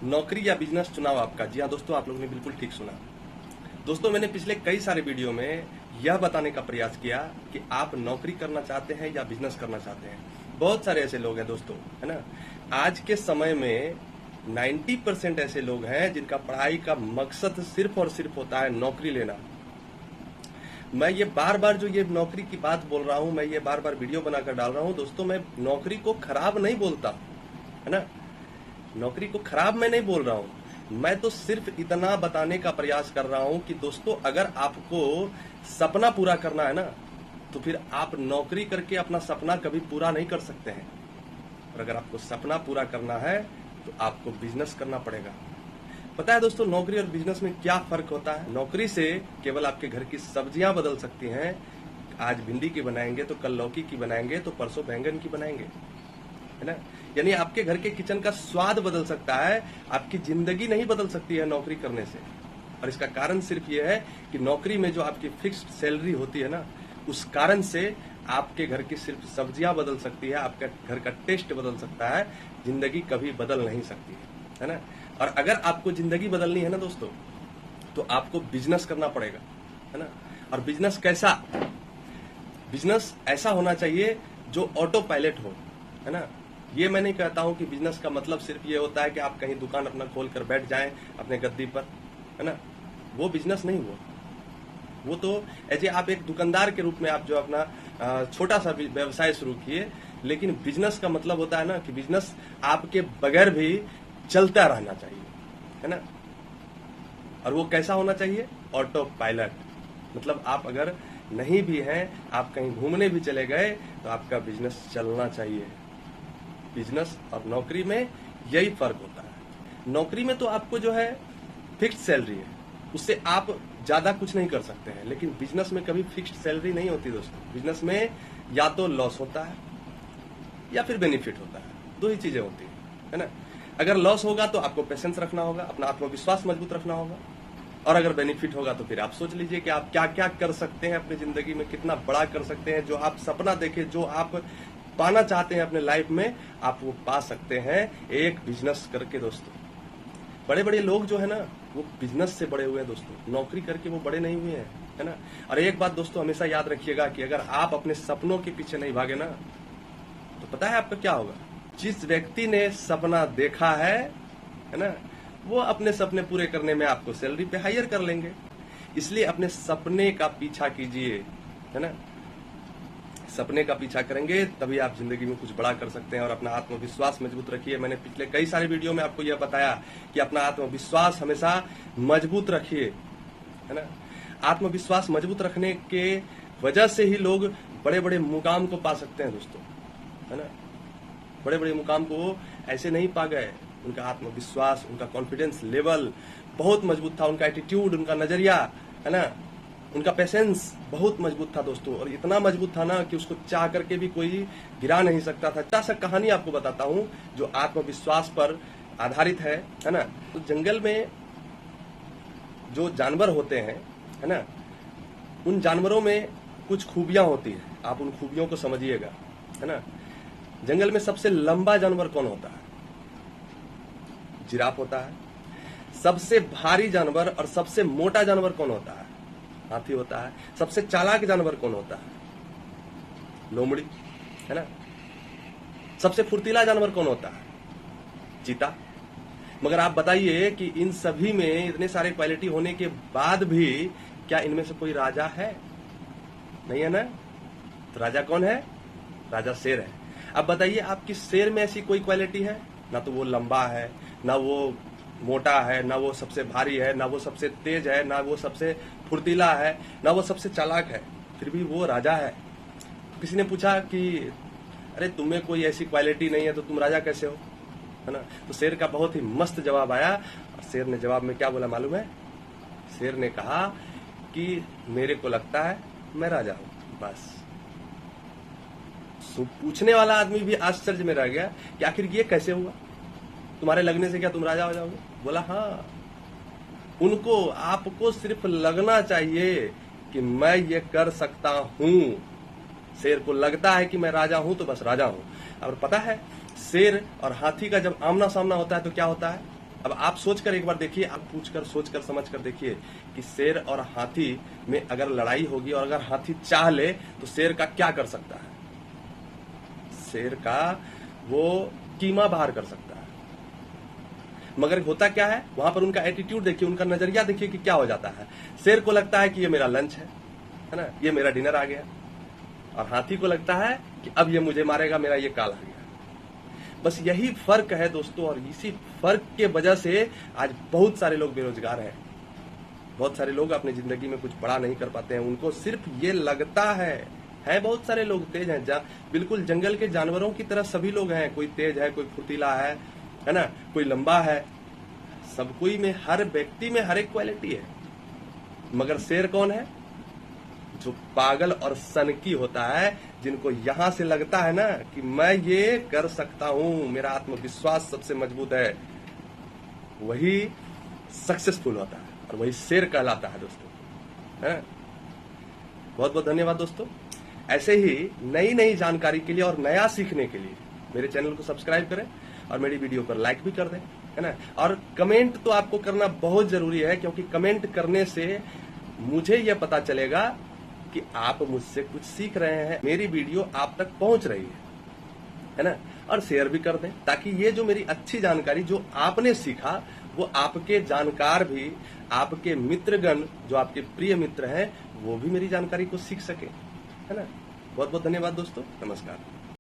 नौकरी या बिजनेस चुनाव आपका। जी हाँ दोस्तों, आप लोगों ने बिल्कुल ठीक सुना। दोस्तों, मैंने पिछले कई सारे वीडियो में यह बताने का प्रयास किया कि आप नौकरी करना चाहते हैं या बिजनेस करना चाहते हैं। बहुत सारे ऐसे लोग हैं दोस्तों, है ना। आज के समय में 90% ऐसे लोग हैं जिनका पढ़ाई का मकसद सिर्फ और सिर्फ होता है नौकरी लेना। मैं ये बार बार जो ये नौकरी की बात बोल रहा हूं, मैं ये बार बार वीडियो बनाकर डाल रहा हूं दोस्तों। मैं नौकरी को खराब नहीं बोलता, है ना। नौकरी को खराब मैं नहीं बोल रहा हूं। मैं तो सिर्फ इतना बताने का प्रयास कर रहा हूं कि दोस्तों, अगर आपको सपना पूरा करना है ना, तो फिर आप नौकरी करके अपना सपना कभी पूरा नहीं कर सकते हैं। और अगर आपको सपना पूरा करना है तो आपको बिजनेस करना पड़ेगा। पता है दोस्तों, नौकरी और बिजनेस में क्या फर्क होता है? नौकरी से केवल आपके घर की सब्जियां बदल सकती हैं। आज भिंडी की बनाएंगे तो कल लौकी की बनाएंगे तो परसों बैंगन की बनाएंगे, है ना। यानी आपके घर के किचन का स्वाद बदल सकता है, आपकी जिंदगी नहीं बदल सकती है नौकरी करने से। और इसका कारण सिर्फ ये है कि नौकरी में जो आपकी फिक्स्ड सैलरी होती है ना, उस कारण से आपके घर की सिर्फ सब्जियां बदल सकती है, आपके घर का टेस्ट बदल सकता है, जिंदगी कभी बदल नहीं सकती है ना। और अगर आपको जिंदगी बदलनी है ना दोस्तों, तो आपको बिजनेस करना पड़ेगा, है ना। और बिजनेस कैसा? बिजनेस ऐसा होना चाहिए जो ऑटो पायलट हो, है ना। ये मैं नहीं कहता हूं कि बिजनेस का मतलब सिर्फ ये होता है कि आप कहीं दुकान अपना खोल कर बैठ जाएं अपने गद्दी पर, है ना। वो बिजनेस नहीं हुआ। वो तो ऐसे आप एक दुकानदार के रूप में आप जो अपना छोटा सा व्यवसाय शुरू किए। लेकिन बिजनेस का मतलब होता है ना कि बिजनेस आपके बगैर भी चलता रहना चाहिए, है ना। और वो कैसा होना चाहिए? Auto pilot. मतलब आप अगर नहीं भी हैं, आप कहीं घूमने भी चले गए तो आपका बिजनेस चलना चाहिए। बिजनेस और नौकरी में यही फर्क होता है। नौकरी में तो आपको जो है फिक्स्ड सैलरी है, उससे आप ज्यादा कुछ नहीं कर सकते हैं। लेकिन बिजनेस में कभी फिक्स्ड सैलरी नहीं होती दोस्तों। बिजनेस में या तो लॉस होता है या फिर बेनिफिट होता है, दो ही चीजें होती है ना। अगर लॉस होगा तो आपको पेशेंस रखना होगा, अपना आत्मविश्वास मजबूत रखना होगा। और अगर बेनिफिट होगा तो फिर आप सोच लीजिए कि आप क्या क्या कर सकते हैं अपनी जिंदगी में, कितना बड़ा कर सकते हैं। जो आप सपना देखे, जो आप पाना चाहते हैं अपने लाइफ में, आप वो पा सकते हैं एक बिजनेस करके दोस्तों। बड़े बड़े लोग जो है ना, वो बिजनेस से बड़े हुए हैं दोस्तों, नौकरी करके वो बड़े नहीं हुए हैं, है ना। और एक बात दोस्तों हमेशा याद रखिएगा कि अगर आप अपने सपनों के पीछे नहीं भागे ना, तो पता है आपका क्या होगा? जिस व्यक्ति ने सपना देखा है ना, वो अपने सपने पूरे करने में आपको सैलरी पे हायर कर लेंगे। इसलिए अपने सपने का पीछा कीजिए, है ना। सपने का पीछा करेंगे तभी आप जिंदगी में कुछ बड़ा कर सकते हैं। और अपना आत्मविश्वास मजबूत रखिए। मैंने पिछले कई सारे वीडियो में आपको यह बताया कि अपना आत्मविश्वास हमेशा मजबूत रखिए, है ना। आत्मविश्वास मजबूत रखने के वजह से ही लोग बड़े बड़े मुकाम को पा सकते हैं दोस्तों, है ना। बड़े बड़े मुकाम को ऐसे नहीं पा गए। उनका आत्मविश्वास, उनका कॉन्फिडेंस लेवल बहुत मजबूत था, उनका एटीट्यूड, उनका नजरिया, है ना, उनका पेशेंस बहुत मजबूत था दोस्तों। और इतना मजबूत था ना कि उसको चाह करके भी कोई गिरा नहीं सकता था। अच्छा सा कहानी आपको बताता हूं जो आत्मविश्वास पर आधारित है ना। तो जंगल में जो जानवर होते हैं, है ना, उन जानवरों में कुछ खूबियां होती है। आप उन खूबियों को समझिएगा, है ना। जंगल में सबसे लंबा जानवर कौन होता है? जिराफ होता है। सबसे भारी जानवर और सबसे मोटा जानवर कौन होता है? हाथी होता है। सबसे चालाक जानवर कौन होता है? लोमड़ी, है ना। सबसे फुर्तीला जानवर कौन होता है? चीता। मगर आप बताइए कि इन सभी में इतने सारे क्वालिटी होने के बाद भी क्या इनमें से कोई राजा है? नहीं है ना। तो राजा कौन है? राजा शेर है। अब बताइए, आपकी शेर में ऐसी कोई क्वालिटी है? ना तो वो लंबा है, ना वो मोटा है, ना वो सबसे भारी है, ना वो सबसे तेज है, ना वो सबसे फुर्तीला है, ना वो सबसे चालाक है, फिर भी वो राजा है। तो किसी ने पूछा कि अरे तुम्हें कोई ऐसी क्वालिटी नहीं है तो तुम राजा कैसे हो, है ना। तो शेर का बहुत ही मस्त जवाब आया। और शेर ने जवाब में क्या बोला मालूम है? शेर ने कहा कि मेरे को लगता है मैं राजा हूं, बस। पूछने वाला आदमी भी आश्चर्य में रह गया कि आखिर ये कैसे हुआ? तुम्हारे लगने से क्या तुम राजा हो जाओगे? बोला हाँ, उनको आपको सिर्फ लगना चाहिए कि मैं ये कर सकता हूं। शेर को लगता है कि मैं राजा हूं तो बस राजा हूं। और पता है, शेर और हाथी का जब आमना सामना होता है तो क्या होता है? अब आप सोचकर एक बार देखिए, आप पूछकर सोचकर समझकर देखिए कि शेर और हाथी में अगर लड़ाई होगी और अगर हाथी चाह ले तो शेर का क्या कर सकता है? शेर का वो कीमा बाहर कर सकता है। मगर होता क्या है वहां पर, उनका एटीट्यूड देखिए, उनका नजरिया देखिए कि क्या हो जाता है। शेर को लगता है कि ये मेरा लंच है ना, ये मेरा डिनर आ गया, और हाथी को लगता है कि अब ये मुझे मारेगा, मेरा ये काल आ गया। बस यही फर्क है दोस्तों, और इसी फर्क के वजह से आज बहुत सारे लोग बेरोजगार हैं। बहुत सारे लोग अपनी जिंदगी में कुछ बड़ा नहीं कर पाते हैं। उनको सिर्फ ये लगता है बहुत सारे लोग तेज हैं, बिल्कुल जंगल के जानवरों की तरह सभी लोग हैं। कोई तेज है, कोई फुर्तीला है ना, कोई लंबा है। सब कोई में, हर व्यक्ति में हर एक क्वालिटी है। मगर शेर कौन है? जो पागल और सनकी होता है, जिनको यहां से लगता है ना कि मैं ये कर सकता हूं, मेरा आत्मविश्वास सबसे मजबूत है, वही सक्सेसफुल होता है और वही शेर कहलाता है दोस्तों। है? बहुत बहुत धन्यवाद दोस्तों। ऐसे ही नई नई जानकारी के लिए और नया सीखने के लिए मेरे चैनल को सब्सक्राइब करें और मेरी वीडियो पर लाइक भी कर दें, है ना। और कमेंट तो आपको करना बहुत जरूरी है, क्योंकि कमेंट करने से मुझे यह पता चलेगा कि आप मुझसे कुछ सीख रहे हैं, मेरी वीडियो आप तक पहुंच रही है ना। और शेयर भी कर दें, ताकि ये जो मेरी अच्छी जानकारी जो आपने सीखा, वो आपके जानकार भी, आपके मित्रगण जो आपके प्रिय मित्र हैं, वो भी मेरी जानकारी को सीख सके, है ना। बहुत बहुत धन्यवाद दोस्तों, नमस्कार।